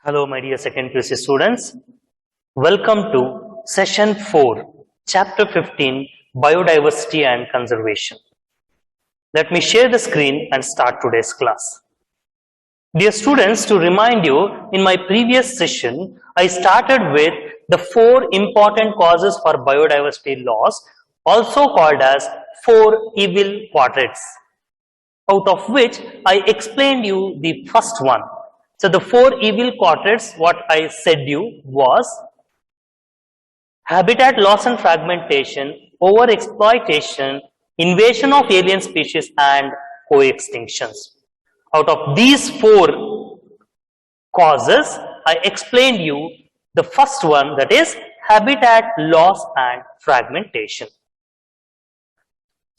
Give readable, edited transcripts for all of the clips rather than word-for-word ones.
Hello, my dear second PUC students. Welcome to session 4, chapter 15, Biodiversity and Conservation. Let me share the screen and start today's class. Dear students, to remind you, in my previous session, I started with the 4 important causes for biodiversity loss, also called as 4 evil quadrants, out of which I explained you the first one. So the 4 evil quadrants, what I said you was habitat loss and fragmentation, overexploitation, invasion of alien species and co-extinctions. Out of these 4 causes, I explained you the first one, that is habitat loss and fragmentation.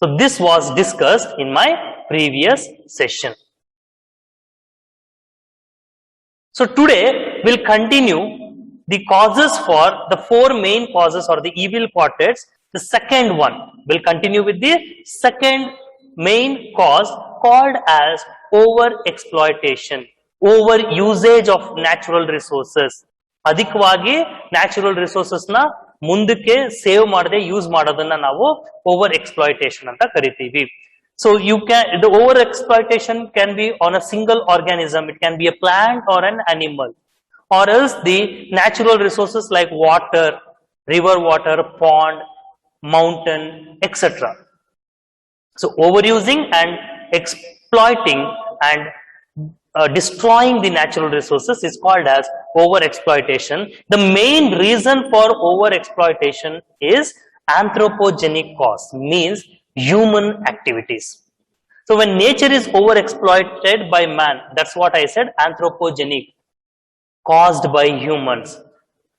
So this was discussed in my previous session. So today we'll continue the causes for the 4 main causes or the evil quadrants. The second one will continue with the second main cause called as over exploitation, over usage of natural resources. Adhikavagi natural resources na ಮುಂದಕ್ಕೆ save ಮಾಡದೆ use ಮಾಡೋದನ್ನ ನಾವು over exploitation ಅಂತ ಕರಿತೀವಿ. So the over exploitation can be on a single organism, it can be a plant or an animal, or else the natural resources like water, river water, pond, mountain, etc. So overusing and exploiting and destroying the natural resources is called as over exploitation. The main reason for over exploitation is anthropogenic cause, means human activities. So when nature is over exploited by man, that's what I said, anthropogenic, caused by humans.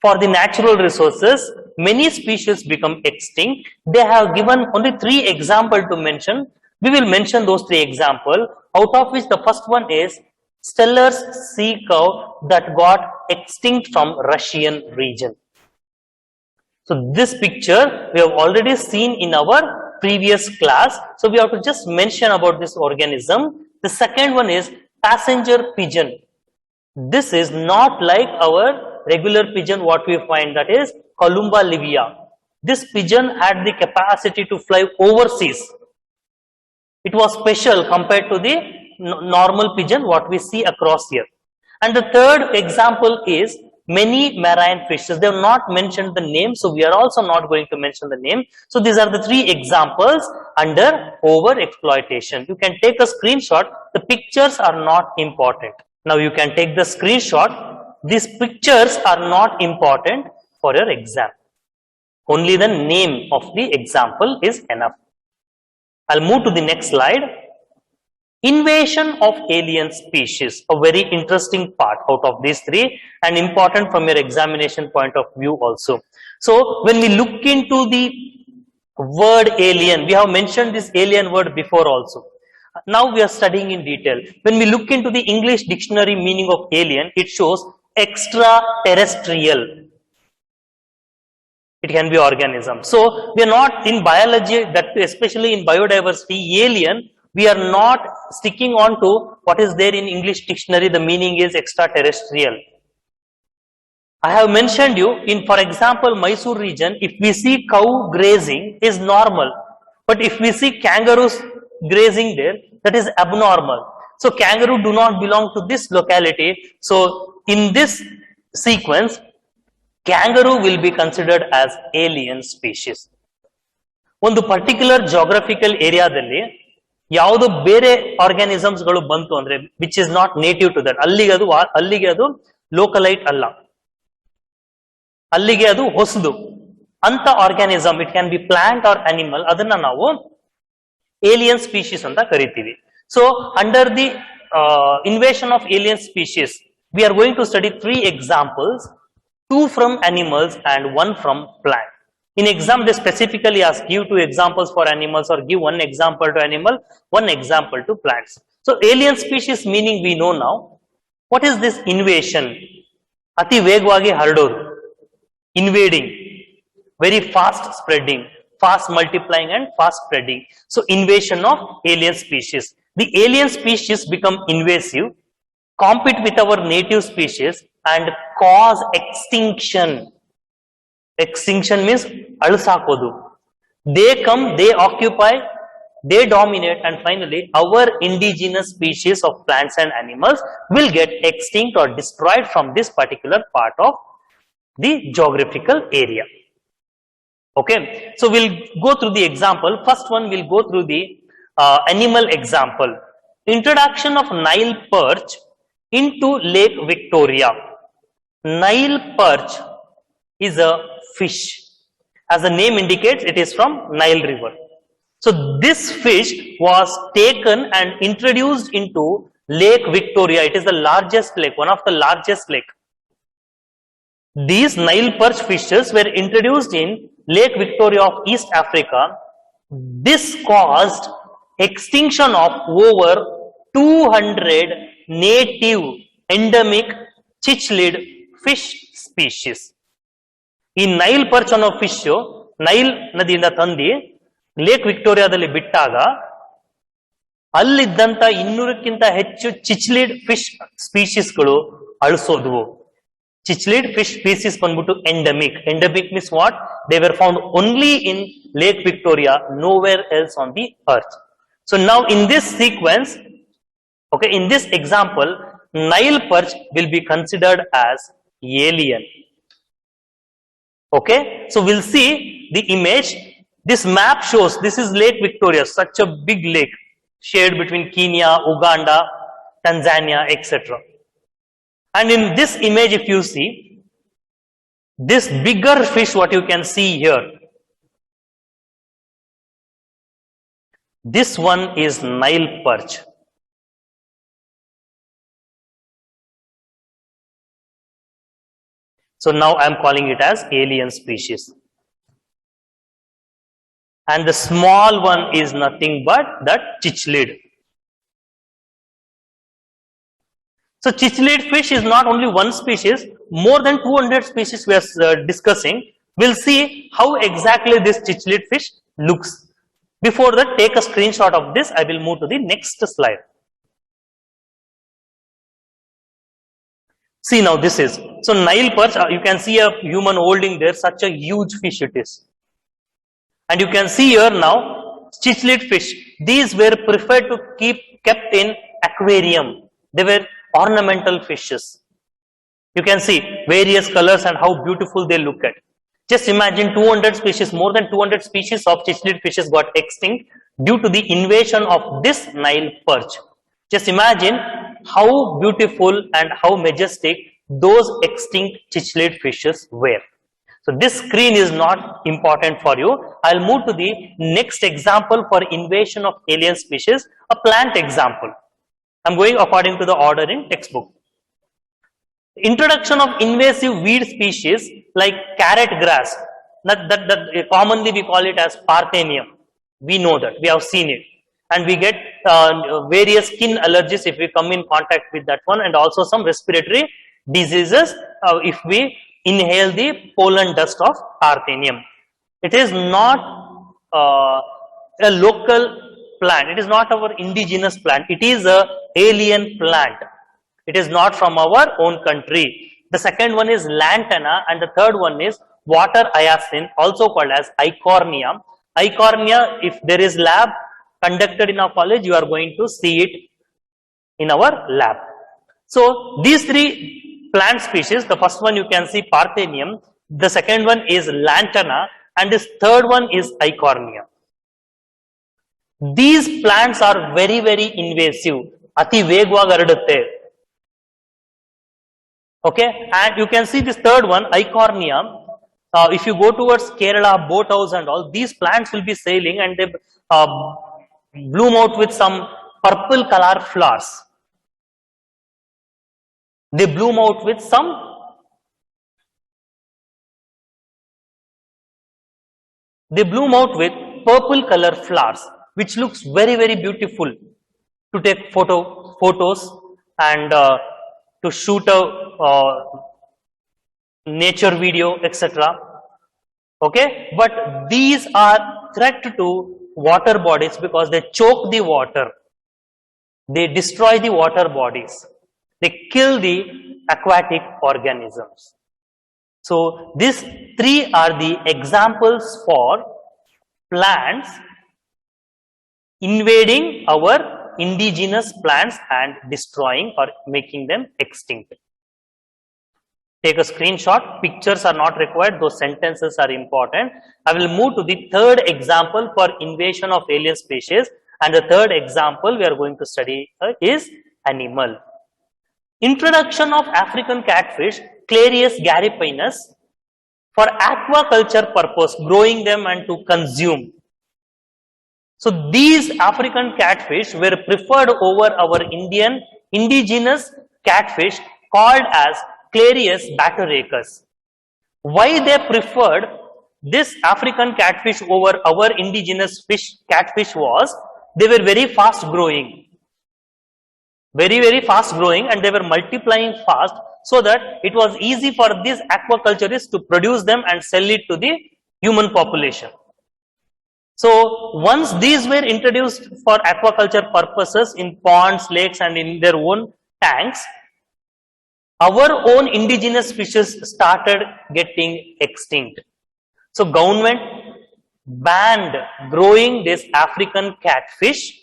For the natural resources, many species become extinct. They have given only 3 examples to mention. We will mention those 3 examples, out of which the first one is Steller's sea cow that got extinct from Russian region. So this picture we have already seen in our previous class, so we have to just mention about this organism. The second one is passenger pigeon. This is not like our regular pigeon what we find, that is Columba livia. This pigeon had the capacity to fly overseas. It was special compared to the normal pigeon what we see across here. And the third example is many marine fishes. They have not mentioned the name, so we are also not going to mention the name. So these are the 3 examples under over exploitation. You can take a screenshot. The pictures are not important. Now you can take the screenshot. These pictures are not important for your exam. Only the name of the example is enough. I'll move to the next slide. Invasion of alien species, a very interesting part out of these 3 and important from your examination point of view also. So when we look into the word alien, we have mentioned this alien word before also. Now we are studying in detail. When we look into the English dictionary meaning of alien, it shows extraterrestrial. It can be organism. So we are not in biology, that especially in biodiversity, alien, we are not sticking on to what is there in English dictionary. The meaning is extraterrestrial. I have mentioned you in, for example, Mysore region, if we see cow grazing is normal, but if we see kangaroos grazing there, that is abnormal. So kangaroo do not belong to this locality. So in this sequence, kangaroo will be considered as alien species. ಒಂದು particular geographical area dalli ಯಾವುದು ಬೇರೆ organisms ಗಳು ಬಂತು ಅಂದ್ರೆ which is not native to that, ಅಲ್ಲಿಗೆ ಅದು localite ಅಲ್ಲ, ಅಲ್ಲಿಗೆ ಅದು ಹೊಸದು ಅಂತ organism, it can be plant or animal, ಅದನ್ನ ನಾವು ಏಲಿಯನ್ ಸ್ಪೀಶೀಸ್ ಅಂತ ಕರಿತೀವಿ. So under the invasion of alien species we are going to study 3 examples, 2 from animals and 1 from plant. In exam, they specifically ask, give 2 examples for animals or give 1 example to animal, 1 example to plants. So alien species meaning we know now. What is this invasion? Ati vegvagi hardodu, invading, very fast spreading, fast multiplying and fast spreading. So invasion of alien species. The alien species become invasive, compete with our native species and cause extinction. Extinction means alsakodu. They come, they occupy, they dominate, and finally our indigenous species of plants and animals will get extinct or destroyed from this particular part of the geographical area. Okay, so we'll go through the example. First one, we'll go through the animal example. Introduction of Nile perch into Lake Victoria. Nile perch is a fish. As the name indicates, it is from Nile River. So this fish was taken and introduced into Lake Victoria. It is the largest lake, one of the largest lake. These Nile perch fishes were introduced in Lake Victoria of East Africa. This caused extinction of over 200 native endemic cichlid fish species. ಈ Nile perch ಅನ್ನೋ fish Nile ನದಿಯಿಂದ ತಂದಿ lake ವಿಕ್ಟೋರಿಯಾದಲ್ಲಿ ಬಿಟ್ಟಾಗ ಅಲ್ಲಿದ್ದಂತ 200ಕ್ಕಿಂತ ಹೆಚ್ಚು ಚಿಚ್ಲಿಡ್ fish ಸ್ಪೀಶೀಸ್ಗಳು ಅಳಿಸೋದ್ವು. ಚಿಚ್ಲಿಡ್ fish species ಬಂದ್ಬಿಟ್ಟು endemic. Endemic means what? They were found only in lake Victoria, nowhere else on the earth. So now in this sequence, okay, in this example, Nile perch will be considered as alien. Okay, so we'll see the image. This map shows this is Lake Victoria, such a big lake shared between Kenya, Uganda, Tanzania, etc. And in this image, if you see this bigger fish, what you can see here, this one is Nile perch. So now I am calling it as alien species. And the small one is nothing but that cichlid. So cichlid fish is not only one species, more than 200 species we are discussing. We'll see how exactly this cichlid fish looks. Before that, take a screenshot of this. I will move to the next slide. See now this is, so Nile perch, you can see a human holding there, such a huge fish it is. And you can see here now, cichlid fish. These were preferred to kept in aquarium. They were ornamental fishes. You can see various colors and how beautiful they look at. Just imagine 200 species, more than 200 species of cichlid fishes got extinct due to the invasion of this Nile perch. Just imagine how beautiful and how majestic those extinct cichlid fishes were. So this screen is not important for you. I'll move to the next example for invasion of alien species, a plant example. I'm going according to the order in textbook. Introduction of invasive weed species like carrot grass, that commonly we call it as Parthenium. We know that, we have seen it. And we get various skin allergies if we come in contact with that one, and also some respiratory diseases if we inhale the pollen dust of Parthenium. It is not a local plant. It is not our indigenous plant. It is a alien plant. It is not from our own country. The second one is lantana, and the third one is water hyacinth, also called as Eichhornia. Eichhornia, if there is lab conducted in our college, you are going to see it in our lab. So these three plant species, the first one you can see Parthenium, the second one is lantana, and this third one is Eichhornia. These plants are very, very invasive. Ati vegvag haradutte. Okay, and you can see this third one, Eichhornia. If you go towards Kerala, boat house and all, these plants will be sailing and they bloom out with some purple color flowers. They bloom out with some purple color flowers, which looks very, very beautiful to take photos and to shoot a nature video, etc. Okay, but these are threat to water bodies because they choke the water, they destroy the water bodies, they kill the aquatic organisms. So these three are the examples for plants invading our indigenous plants and destroying or making them extinct. Take a screenshot. Pictures are not required. Those sentences are important. I will move to the third example for invasion of alien species. And the third example we are going to study is animal. Introduction of African catfish, Clarius garipinus, for aquaculture purpose, growing them and to consume. So these African catfish were preferred over our indigenous catfish called as Clarius batoracus. Why they preferred this African catfish over our indigenous catfish was they were very fast growing. Very fast growing, and they were multiplying fast, so that it was easy for these aquaculturists to produce them and sell it to the human population. So once these were introduced for aquaculture purposes in ponds, lakes and in their own tanks, our own indigenous species started getting extinct. So government banned growing this African catfish.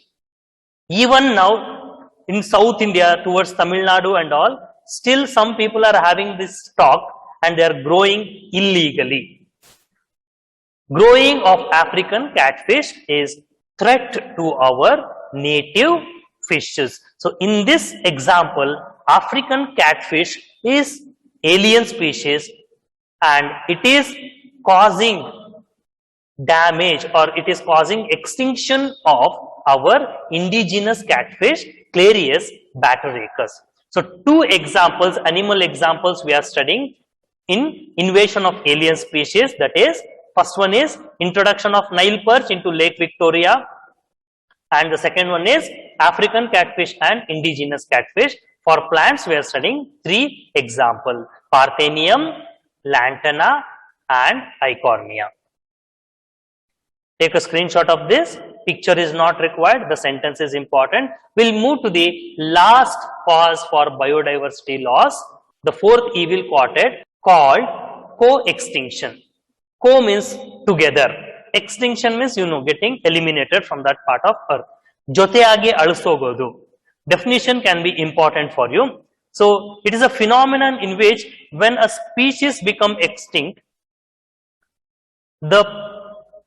Even now in South India towards Tamil Nadu and all, still some people are having this stock and they are growing illegally. Growing of African catfish is threat to our native fishes. So in this example, African catfish is alien species and it is causing damage or it is causing extinction of our indigenous catfish, Clarius batoracus. So two examples, animal examples we are studying in invasion of alien species, that is, first one is introduction of Nile perch into Lake Victoria, and the second one is African catfish and indigenous catfish. For plants we are studying three examples: Parthenium, Lantana and Eichhornia. Take a screenshot of this. Picture is not required. The sentence is important. We'll move to the last cause for biodiversity loss, the fourth evil quartet, called co-extinction. Co means together. Extinction means, getting eliminated from that part of earth. Joteage alisogodu. Definition can be important for you. So it is a phenomenon in which when a species become extinct, the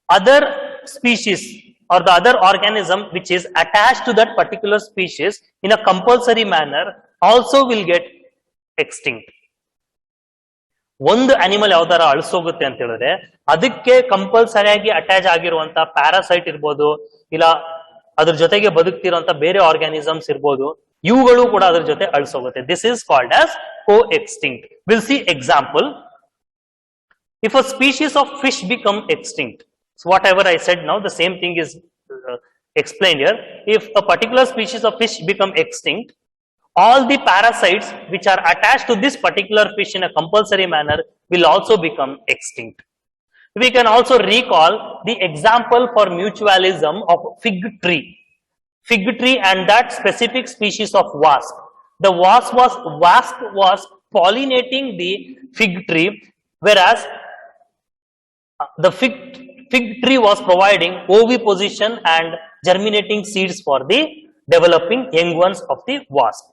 other species or the other organism which is attached to that particular species in a compulsory manner also will get extinct. ಒಂದು animal ಯಾವ್ದಾರ ಅಳಿಸೋಗುತ್ತೆ ಅಂತ ಹೇಳಿದ್ರೆ ಅದಕ್ಕೆ ಕಂಪಲ್ಸರಿಯಾಗಿ attach ಆಗಿರುವಂತ parasite ಇರ್ಬೋದು, ಇಲ್ಲ ಅದ್ರ ಜೊತೆಗೆ ಬದುಕ್ತಿರುವಂತ ಬೇರೆ ಆರ್ಗಾನಿಸಮ್ಸ್ ಇರ್ಬೋದು, ಇವುಗಳು ಕೂಡ ಅದ್ರ ಜೊತೆ ಅಳಿಸೋಗುತ್ತೆ. This is called as co extinct. Will see example. If a species of fish become extinct, so whatever I said now, the same thing is explained here. If a particular species of fish become extinct, all the parasites which are attached to this particular fish in a compulsory manner will also become extinct. We can also recall the example for mutualism of fig tree. Fig tree and that specific species of wasp. The wasp was pollinating the fig tree, whereas the fig tree was providing oviposition and germinating seeds for the developing young ones of the wasp.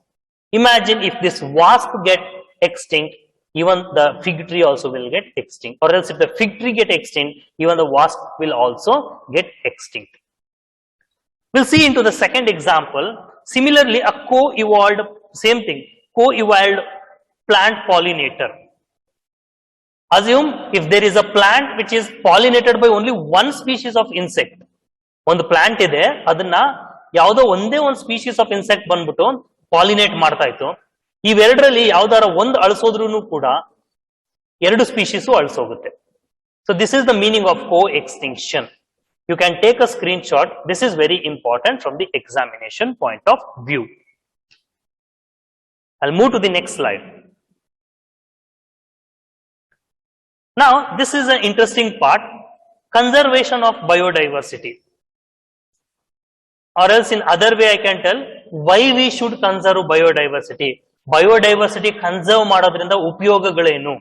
Imagine if this wasp get extinct, even the fig tree also will get extinct. Or else if the fig tree get extinct, even the wasp will also get extinct. We'll see into the second example. Similarly, a co-evolved, same thing, co-evolved plant pollinator. Assume if there is a plant which is pollinated by only one species of insect. ಒಂದು plant ಇದೆ, ಅದನ್ನ ಯಾವುದೋ ಒಂದೇ ಒಂದು species of insect ಬಂದ್ಬಿಟ್ಟು pollinate ಮಾಡ್ತಾ ಇತ್ತು. ಇವೆರಡರಲ್ಲಿ ಯಾವ್ದಾರ ಒಂದು ಅಳಿಸೋದ್ರೂ ಕೂಡ ಎರಡು ಸ್ಪೀಶೀಸು ಅಳಿಸೋಗುತ್ತೆ. So this is the meaning of co extinction. You can take a screenshot. This is very important from the examination point of view. I'll move to the next slide. Now, this is an interesting part, conservation of biodiversity. Or else in other way I can tell why we should conserve biodiversity. Biodiversity conserve ಮಾಡೋದ್ರಿಂದ ಉಪಯೋಗಗಳೇನು?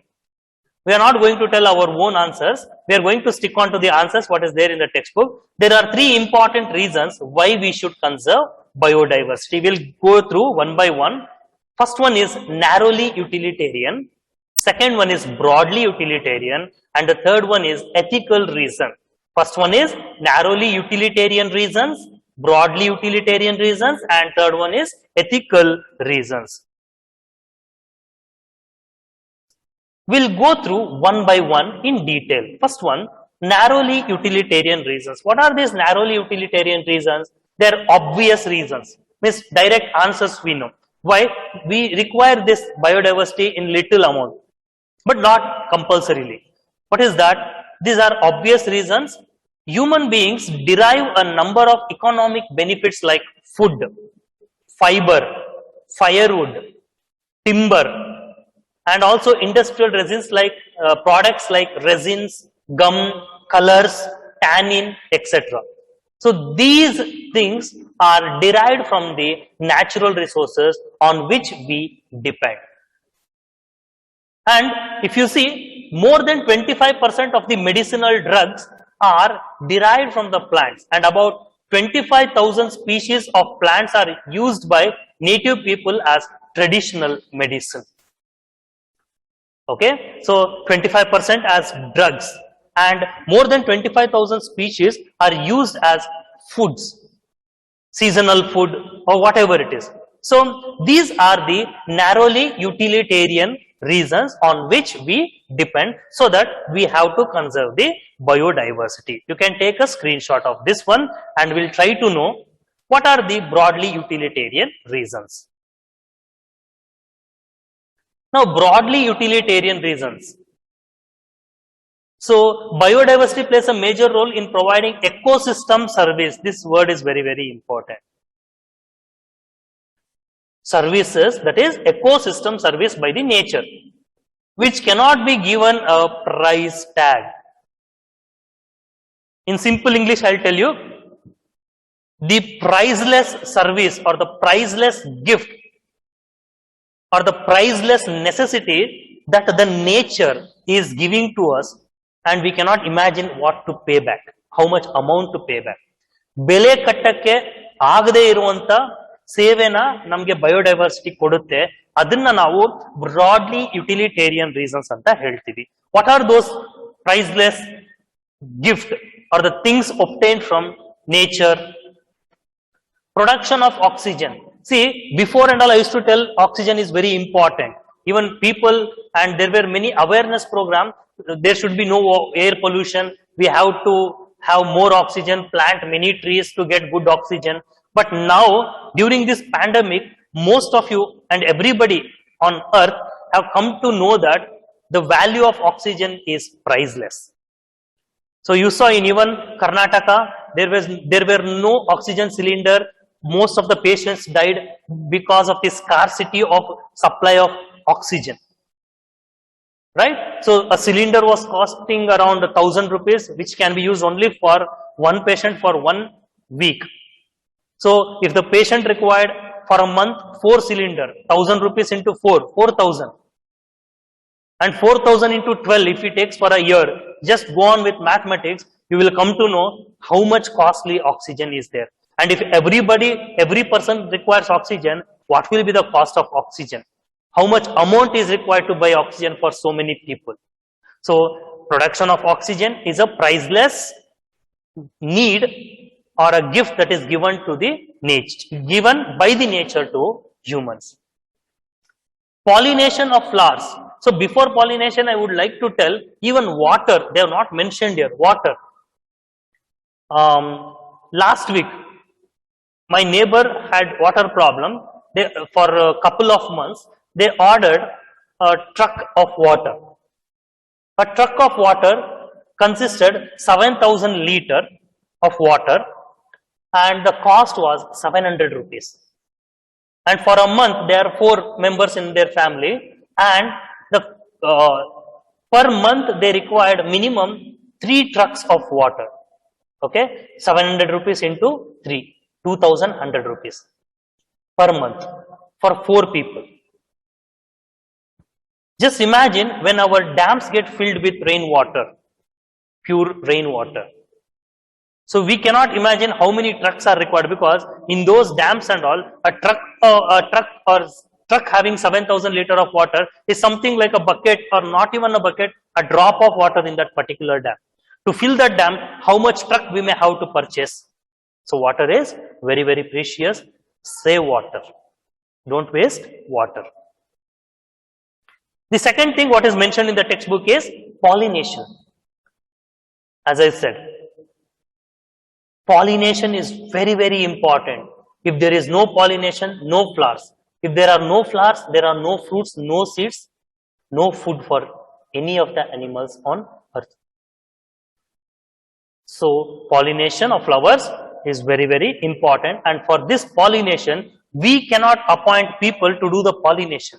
We are not going to tell our own answers. We are going to stick on to the answers what is there in the textbook. There are three important reasons why we should conserve biodiversity. We'll go through one by one. First one is narrowly utilitarian. Second one is broadly utilitarian. And the third one is ethical reason. First one is narrowly utilitarian reasons, broadly utilitarian reasons, and third one is ethical reasons. We'll go through one by one in detail. First one, narrowly utilitarian reasons. What are these narrowly utilitarian reasons? They are obvious reasons. Means direct answers we know. Why? We require this biodiversity in little amount, but not compulsorily. What is that? These are obvious reasons. Human beings derive a number of economic benefits like food, fiber, firewood, timber, and also industrial resins like products like resins, gum, colors, tannin, etc. So these things are derived from the natural resources on which we depend. And if you see, more than 25% of the medicinal drugs are derived from the plants, and about 25,000 species of plants are used by native people as traditional medicine. Okay, so 25% as drugs, and more than 25,000 species are used as foods, seasonal food or whatever it is. So these are the narrowly utilitarian reasons on which we depend, so that we have to conserve the biodiversity. You can take a screenshot of this one and we'll try to know what are the broadly utilitarian reasons. Now, broadly utilitarian reasons. So, biodiversity plays a major role in providing ecosystem service. This word is very, very important. Services, that is ecosystem service by the nature, which cannot be given a price tag. In simple English, I'll tell you, the priceless service or the priceless gift or the priceless necessity that the nature is giving to us, and we cannot imagine what to pay back, how much amount to pay back. ಬೆಲೆ ಕಟ್ಟಕ್ಕೆ ಆಗದೇ ಇರುವಂತ ಸೇವೆನ ನಮಗೆ biodiversity ಕೊಡುತ್ತೆ. ಅದನ್ನ ನಾವು broadly utilitarian reasons ಅಂತ ಹೇಳ್ತೀವಿ. What are those priceless gift are the things obtained from nature? Production of oxygen. See, before and all I used to tell oxygen is very important. Even people, and there were many awareness programs, there should be no air pollution, we have to have more oxygen, plant many trees to get good oxygen. But now, during this pandemic, most of you and everybody on earth have come to know that the value of oxygen is priceless. So you saw in even Karnataka, there were no oxygen cylinder. Most of the patients died because of the scarcity of supply of oxygen. Right? So a cylinder was costing around 1,000 rupees, which can be used only for one patient for 1 week. So if the patient required for a month 4 cylinder, 1,000 rupees into 4,000. And 4,000 into 12, if it takes for a year, just go on with mathematics, you will come to know how much costly oxygen is there. And if every person requires oxygen, what will be the cost of oxygen? How much amount is required to buy oxygen for so many people? So, production of oxygen is a priceless need or a gift that is given to the nature, given by the nature to humans. Pollination of flowers. So, before pollination, I would like to tell even water. They have not mentioned here water. Last week, my neighbor had water problem. For a couple of months, they ordered a truck of water. A truck of water consisted 7,000 liter of water, and the cost was 700 rupees. And for a month, there are 4 members in their family, and per month they required minimum 3 trucks of water. Okay, 700 rupees into 3, 2,100 rupees per month for 4 people. Just imagine when our dams get filled with rainwater, pure rainwater. So we cannot imagine how many trucks are required, because in those dams and all, a truck having 7,000 liter of water is something like a bucket, or not even a bucket, a drop of water in that particular dam. To fill that dam, how much truck we may have to purchase? So water is very, very precious. Save water. Don't waste water. The second thing what is mentioned in the textbook is pollination. As I said, pollination is very, very important. If there is no pollination, no flowers. If there are no flowers, there are no fruits, no seeds, no food for any of the animals on earth. So pollination of flowers is very, very important, and for this pollination, we cannot appoint people to do the pollination.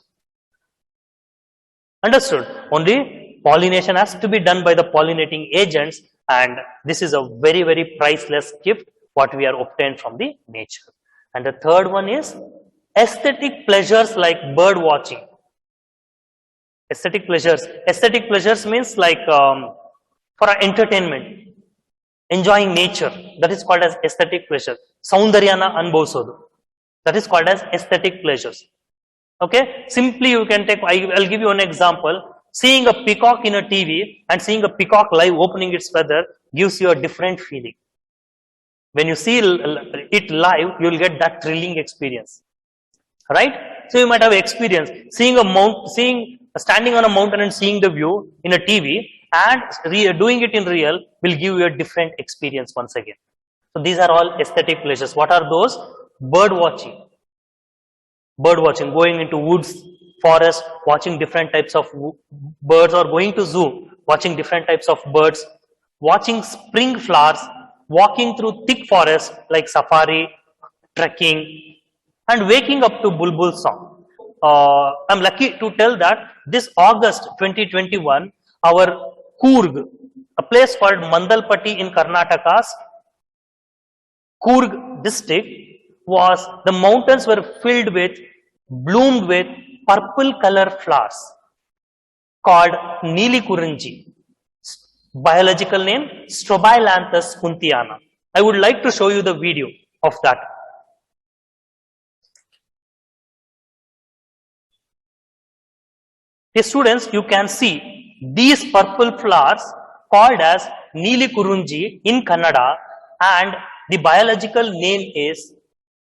Understood? Only pollination has to be done by the pollinating agents, and this is a very, very priceless gift what we are obtained from the nature. And the third one is aesthetic pleasures like bird watching. Aesthetic pleasures. Aesthetic pleasures means like for our entertainment, enjoying nature. That is called as aesthetic pleasure. Saundaryana anbhovisodu. That is called as aesthetic pleasures. Okay, simply you can take, I'll give you an example. Seeing a peacock in a TV and seeing a peacock live opening its feather gives you a different feeling. When you see it live, you will get that thrilling experience, right? So you might have experience seeing standing on a mountain and seeing the view in a TV, and doing it in real will give you a different experience once again. So these are all aesthetic pleasures. What are those? Bird watching. Bird watching, going into woods, forest, watching different types of birds, or going to zoo, watching different types of birds, watching spring flowers, walking through thick forest like safari, trekking, and waking up to bulbul song. I'm lucky to tell that this August 2021, our Coorg, a place called Mandalpatti in Karnataka's Coorg district, the mountains were bloomed with purple color flowers called Neeli Kurunji. Biological name Strobilanthus kuntiana. I would like to show you the video of that. Hey students, you can see these purple flowers called as Neeli Kurunji in Kannada, and the biological name is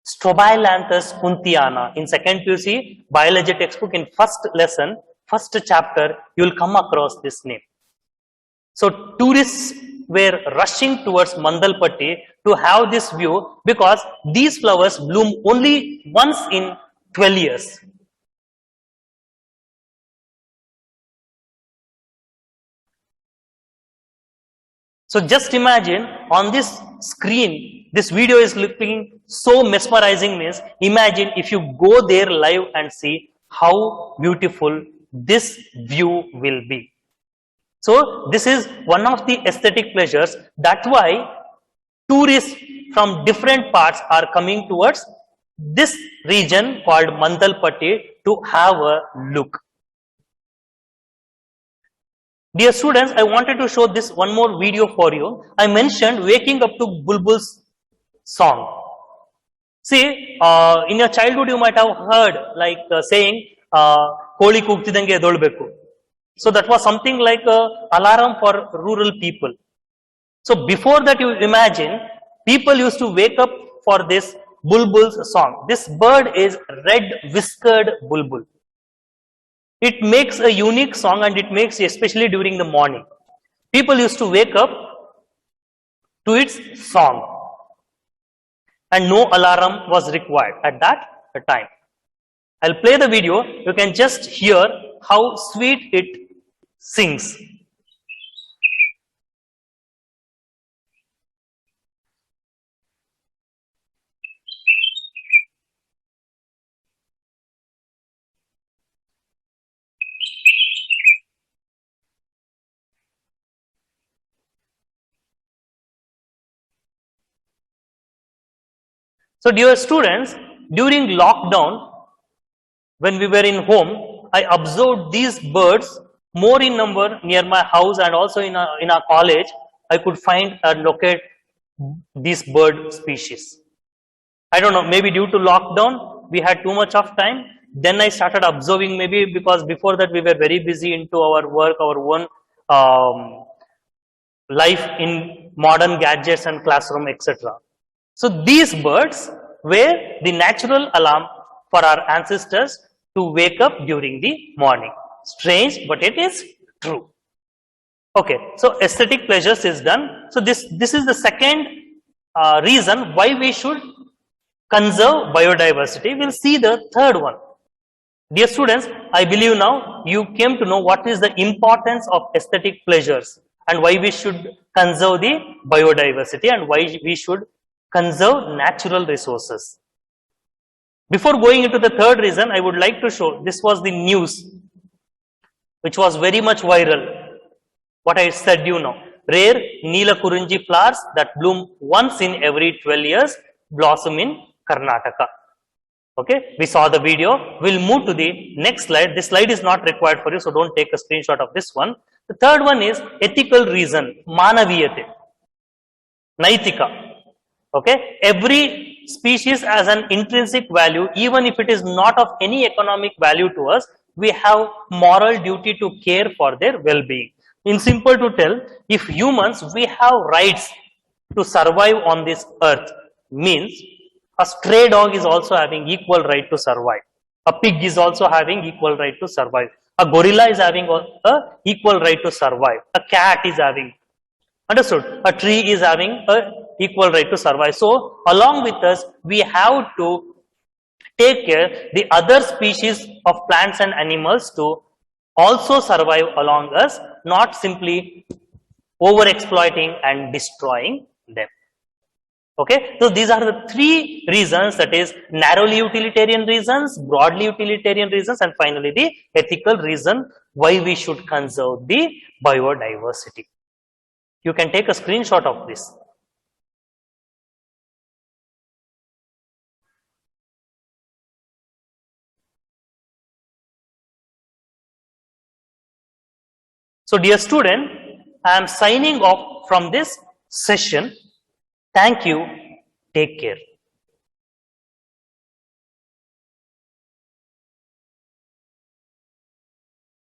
Strobilanthus kuntiana. In second PUC biology textbook, in first lesson, first chapter, you will come across this name. So tourists were rushing towards Mandalpatti to have this view, because these flowers bloom only once in 12 years. So just imagine on this screen, this video is looking so mesmerizing. Means imagine if you go there live and see how beautiful this view will be. So this is one of the aesthetic pleasures. That's why tourists from different parts are coming towards this region called Mandalpatti to have a look. Dear students, I wanted to show this one more video for you. I mentioned waking up to Bulbul's song. See, in your childhood you might have heard like saying, Koli kugtidange edolbeku. So that was something like an alarm for rural people. So before that, you imagine, people used to wake up for this bulbul's song. This bird is red-whiskered bulbul. It makes a unique song, and it makes especially during the morning. People used to wake up to its song, and no alarm was required at that time. I'll play the video. You can just hear how sweet it sings. So dear students, during lockdown, when we were in home, I observed these birds more in number near my house and also in our college. I could find and locate these bird species. I don't know, maybe due to lockdown, we had too much of time. Then I started observing, maybe because before that we were very busy into our work, our own life in modern gadgets and classroom, etc. So these birds were the natural alarm for our ancestors to wake up during the morning. Strange, but it is true. Okay, so aesthetic pleasures is done. So this is the second reason why we should conserve biodiversity. We'll see the third one. Dear students, I believe now you came to know what is the importance of aesthetic pleasures and why we should conserve the biodiversity and why we should conserve natural resources. Before going into the third reason, I would like to show, this was the news which was very much viral. What I said you know, rare Neela Kurunji flowers that bloom once in every 12 years blossom in Karnataka. Okay, we saw the video. We'll move to the next slide. This slide is not required for you, so don't take a screenshot of this one. The third one is ethical reason, manaviyate, naitika. Okay, every species has an intrinsic value, even if it is not of any economic value to us. We have moral duty to care for their well-being. In simple to tell, if humans, we have rights to survive on this earth, means a stray dog is also having equal right to survive. A pig is also having equal right to survive. A gorilla is having a equal right to survive. A cat is having, understood? A tree is having a equal right to survive. So along with us, we have to take care the other species of plants and animals to also survive along us, not simply over exploiting and destroying them. Okay, so these are the three reasons, that is narrowly utilitarian reasons, broadly utilitarian reasons, and finally the ethical reason why we should conserve the biodiversity. You can take a screenshot of this. So dear student, I am signing off from this session. Thank you. Take care.